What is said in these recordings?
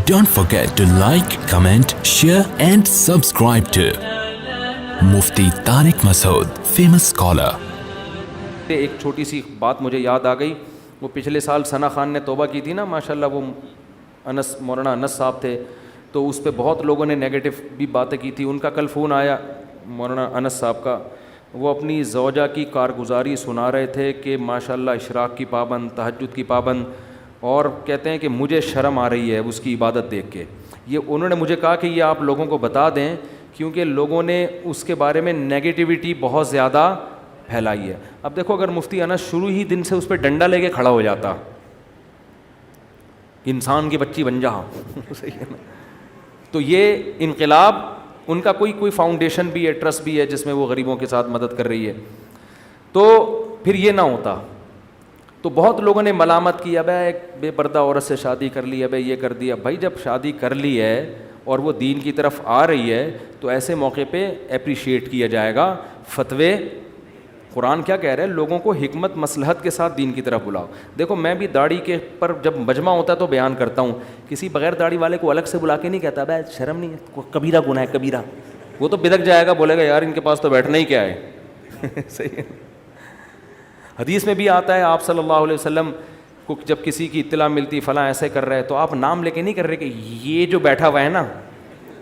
Don't forget to like, comment, share and subscribe to Mufti Tariq Masood, famous scholar. ایک چھوٹی سی بات مجھے یاد آ گئی. وہ پچھلے سال ثنا خان نے توبہ کی تھی نا, ماشاءاللہ وہ مولانا انس صاحب تھے, تو اس پہ بہت لوگوں نے نیگیٹو بھی باتیں کی تھی. ان کا کل فون آیا مولانا انس صاحب کا, وہ اپنی زوجہ کی کارگزاری سنا رہے تھے کہ ماشاءاللہ اشراق کی پابند, تہجد کی پابند, اور کہتے ہیں کہ مجھے شرم آ رہی ہے اس کی عبادت دیکھ کے. یہ انہوں نے مجھے کہا کہ یہ آپ لوگوں کو بتا دیں, کیونکہ لوگوں نے اس کے بارے میں نیگیٹیوٹی بہت زیادہ پھیلائی ہے. اب دیکھو اگر مفتی انس شروع ہی دن سے اس پہ ڈنڈا لے کے کھڑا ہو جاتا, انسان کی بچی بن جا, صحیح ہے نا, تو یہ انقلاب ان کا کوئی فاؤنڈیشن بھی ہے, ٹرسٹ بھی ہے جس میں وہ غریبوں کے ساتھ مدد کر رہی ہے, تو پھر یہ نہ ہوتا. تو بہت لوگوں نے ملامت کی, اب ایک بے پردہ عورت سے شادی کر لی, اب یہ کر دیا. بھائی جب شادی کر لی ہے اور وہ دین کی طرف آ رہی ہے تو ایسے موقع پہ اپریشیٹ کیا جائے گا. فتوے قرآن کیا کہہ رہے ہیں, لوگوں کو حکمت مصلحت کے ساتھ دین کی طرف بلاؤ. دیکھو میں بھی داڑھی کے پر جب مجمع ہوتا ہے تو بیان کرتا ہوں, کسی بغیر داڑھی والے کو الگ سے بلا کے نہیں کہتا بھائی شرم نہیں ہے, کبیرہ گناہ ہے کبیرہ. وہ تو بدک جائے گا, بولے گا یار ان کے پاس تو بیٹھنا ہی کیا ہے. صحیح ہے. حدیث میں بھی آتا ہے آپ صلی اللہ علیہ وسلم کو جب کسی کی اطلاع ملتی فلاں ایسے کر رہا ہے, تو آپ نام لے کے نہیں کر رہے کہ یہ جو بیٹھا ہوا ہے نا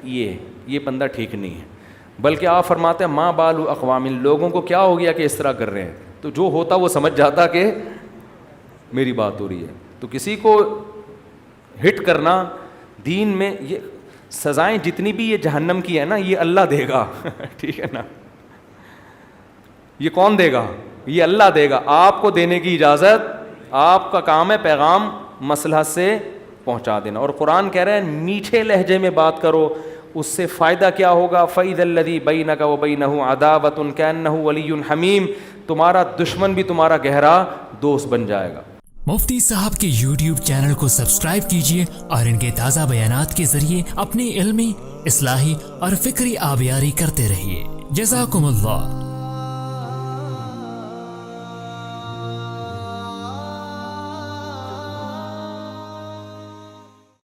یہ بندہ ٹھیک نہیں ہے, بلکہ آپ فرماتے ہیں ماں بالو اقوام, لوگوں کو کیا ہو گیا کہ اس طرح کر رہے ہیں. تو جو ہوتا وہ سمجھ جاتا کہ میری بات ہو رہی ہے. تو کسی کو ہٹ کرنا دین میں, یہ سزائیں جتنی بھی یہ جہنم کی ہے نا یہ اللہ دے گا. ٹھیک ہے نا, یہ کون دے گا؟ یہ اللہ دے گا. آپ کو دینے کی اجازت, آپ کا کام ہے پیغام مصلحت سے پہنچا دینا. اور قرآن کہہ رہے ہیں میٹھے لہجے میں بات کرو, اس سے فائدہ کیا ہوگا؟ فَإِذَا الَّذِي بَيْنَكَ وَبَيْنَهُ عَدَاوَةٌ كَأَنَّهُ وَلِيٌّ حَمِيمٌ, تمہارا دشمن بھی تمہارا گہرا دوست بن جائے گا. مفتی صاحب کے یوٹیوب چینل کو سبسکرائب کیجیے اور ان کے تازہ بیانات کے ذریعے اپنی علمی, اصلاحی اور فکری آبیاری کرتے رہیے. جزاکم اللہ.